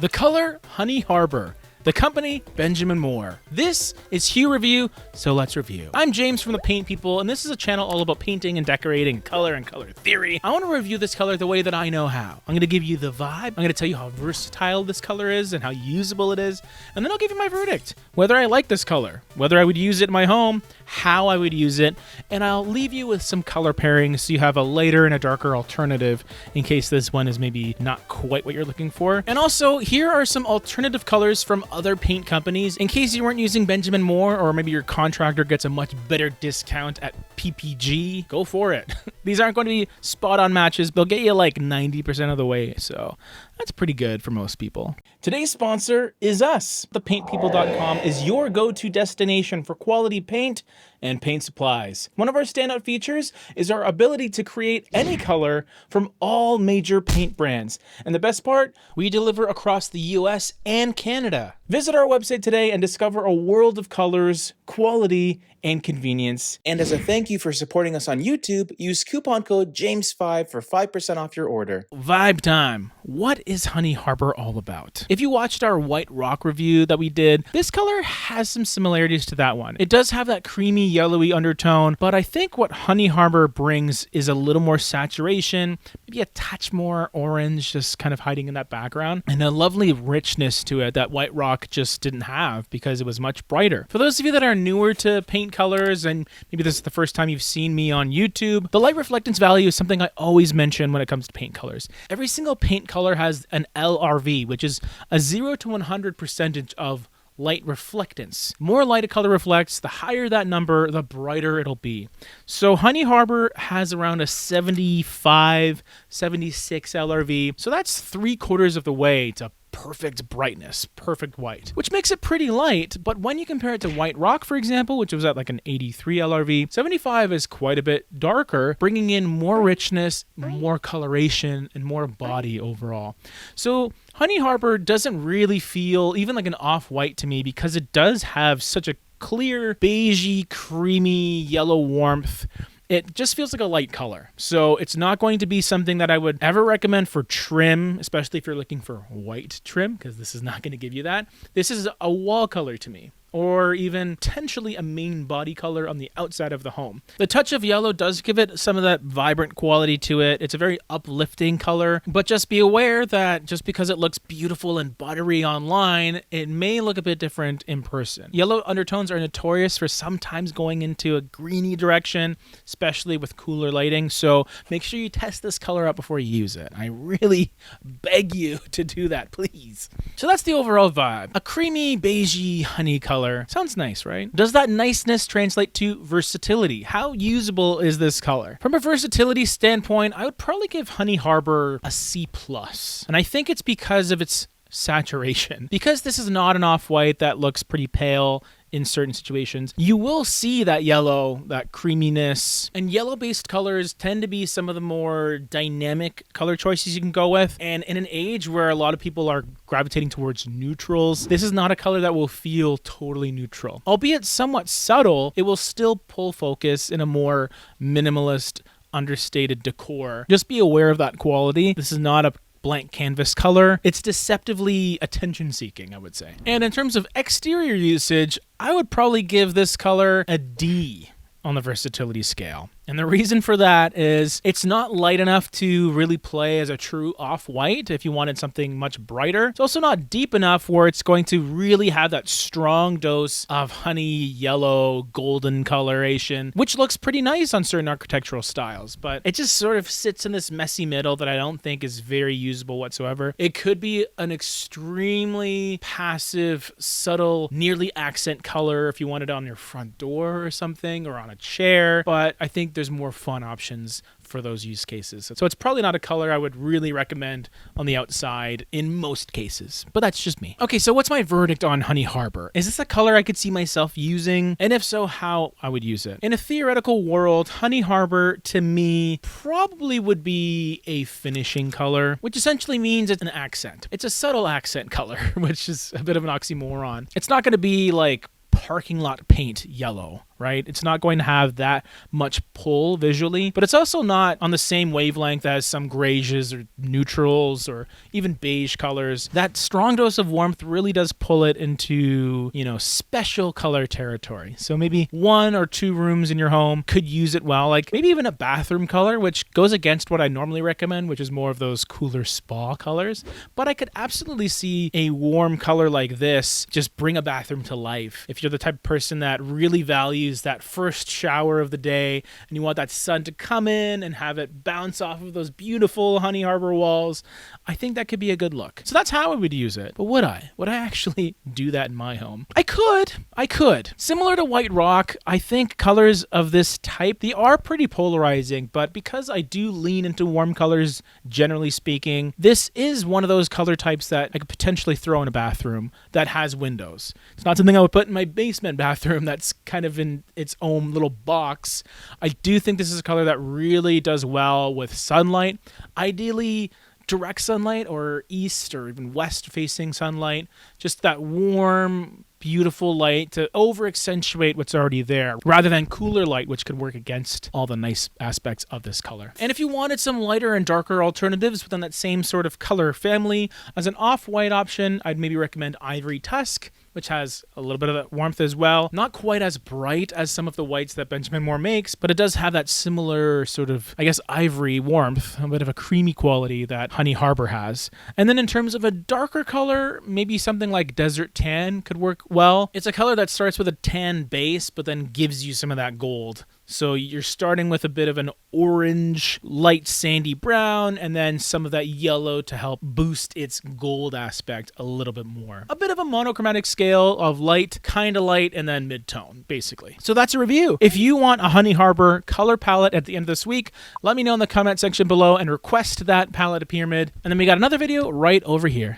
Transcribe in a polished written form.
The color, Honey Harbour. The company, Benjamin Moore. This is Hue Review, so let's review. I'm James from The Paint People, and this is a channel all about painting and decorating, color and color theory. I want to review this color the way that I know how. I'm going to give you the vibe, I'm going to tell you how versatile this color is and how usable it is, and then I'll give you my verdict. Whether I like this color, whether I would use it in my home, how I would use it, and I'll leave you with some color pairings so you have a lighter and a darker alternative in case this one is maybe not quite what you're looking for. And also, here are some alternative colors from other paint companies in case you weren't using Benjamin Moore, or maybe your contractor gets a much better discount at PPG. Go for it. These aren't going to be spot on matches. They'll get you like 90% of the way, so that's pretty good for most people. Today's sponsor is us. ThePaintPeople.com is your go-to destination for quality paint and paint supplies. One of our standout features is our ability to create any color from all major paint brands. And the best part, we deliver across the US and Canada. Visit our website today and discover a world of colors, quality, and convenience. And as a thank you for supporting us on YouTube, use coupon code JAMES5 for 5% off your order. Vibe time. What is Honey Harbour all about? If you watched our White Rock review that we did, this color has some similarities to that one. It does have that creamy yellowy undertone, but I think what Honey Harbour brings is a little more saturation, maybe a touch more orange, just kind of hiding in that background, and a lovely richness to it that White Rock just didn't have because it was much brighter. For those of you that are newer to paint colors, and maybe this is the first time you've seen me on YouTube, the light reflectance value is something I always mention when it comes to paint colors. Every single paint color has an LRV, which is a 0 to 100% of light reflectance. More light a color reflects, the higher that number, the brighter it'll be. So Honey Harbour has around a 75, 76 LRV. So that's 3/4 of the way to perfect brightness, perfect white, which makes it pretty light. But when you compare it to White Rock, for example, which was at like an 83 LRV, 75 is quite a bit darker, bringing in more richness, more coloration, and more body overall. So Honey Harbour doesn't really feel even like an off-white to me because it does have such a clear, beigey, creamy, yellow warmth. It just feels like a light color. So it's not going to be something that I would ever recommend for trim, especially if you're looking for white trim, because this is not going to give you that. This is a wall color to me, or even potentially a main body color on the outside of the home. The touch of yellow does give it some of that vibrant quality to it. It's a very uplifting color, but just be aware that just because it looks beautiful and buttery online, it may look a bit different in person. Yellow undertones are notorious for sometimes going into a greeny direction, especially with cooler lighting, so make sure you test this color out before you use it. I really beg you to do that, please. So that's the overall vibe. A creamy, beigey honey color. Sounds nice, right? Does that niceness translate to versatility? How usable is this color? From a versatility standpoint, I would probably give Honey Harbour a C+. And I think it's because of its saturation. Because this is not an off-white that looks pretty pale in certain situations, you will see that yellow, that creaminess, and yellow-based colors tend to be some of the more dynamic color choices you can go with. And in an age where a lot of people are gravitating towards neutrals, this is not a color that will feel totally neutral. Albeit somewhat subtle, it will still pull focus in a more minimalist, understated decor. Just be aware of that quality. This is not a blank canvas color. It's deceptively attention-seeking, I would say. And in terms of exterior usage, I would probably give this color a D on the versatility scale. And the reason for that is it's not light enough to really play as a true off-white if you wanted something much brighter. It's also not deep enough where it's going to really have that strong dose of honey, yellow, golden coloration, which looks pretty nice on certain architectural styles, but it just sort of sits in this messy middle that I don't think is very usable whatsoever. It could be an extremely passive, subtle, nearly accent color if you wanted it on your front door or something, or on a chair, but I think there's more fun options for those use cases. So it's probably not a color I would really recommend on the outside in most cases, but that's just me. Okay, so what's my verdict on Honey Harbour? Is this a color I could see myself using? And if so, how I would use it? In a theoretical world, Honey Harbour to me probably would be a finishing color, which essentially means it's an accent. It's a subtle accent color, which is a bit of an oxymoron. It's not going to be like parking lot paint yellow right? It's not going to have that much pull visually, but it's also not on the same wavelength as some grays or neutrals or even beige colors. That strong dose of warmth really does pull it into, special color territory. So maybe 1 or 2 rooms in your home could use it well, like maybe even a bathroom color, which goes against what I normally recommend, which is more of those cooler spa colors. But I could absolutely see a warm color like this just bring a bathroom to life. If you're the type of person that really values that first shower of the day and you want that sun to come in and have it bounce off of those beautiful Honey Harbour walls, I think that could be a good look. So that's how I would use it. But would I? Would I actually do that in my home? I could. Similar to White Rock, I think colors of this type, they are pretty polarizing, but because I do lean into warm colors, generally speaking, this is one of those color types that I could potentially throw in a bathroom that has windows. It's not something I would put in my basement bathroom that's kind of in its own little box. I do think this is a color that really does well with sunlight. Ideally, direct sunlight or east or even west facing sunlight. Just that warm, beautiful light to over accentuate what's already there rather than cooler light, which could work against all the nice aspects of this color. And if you wanted some lighter and darker alternatives within that same sort of color family, as an off-white option, I'd maybe recommend Ivory Tusk, which has a little bit of that warmth as well. Not quite as bright as some of the whites that Benjamin Moore makes, but it does have that similar sort of, ivory warmth, a bit of a creamy quality that Honey Harbour has. And then in terms of a darker color, maybe something like Desert Tan could work well. It's a color that starts with a tan base, but then gives you some of that gold. So you're starting with a bit of an orange, light sandy brown, and then some of that yellow to help boost its gold aspect a little bit more. A bit of a monochromatic scale of light, kind of light, and then mid-tone, basically. So that's a review. If you want a Honey Harbour color palette at the end of this week, let me know in the comment section below and request that palette pyramid. And then we got another video right over here.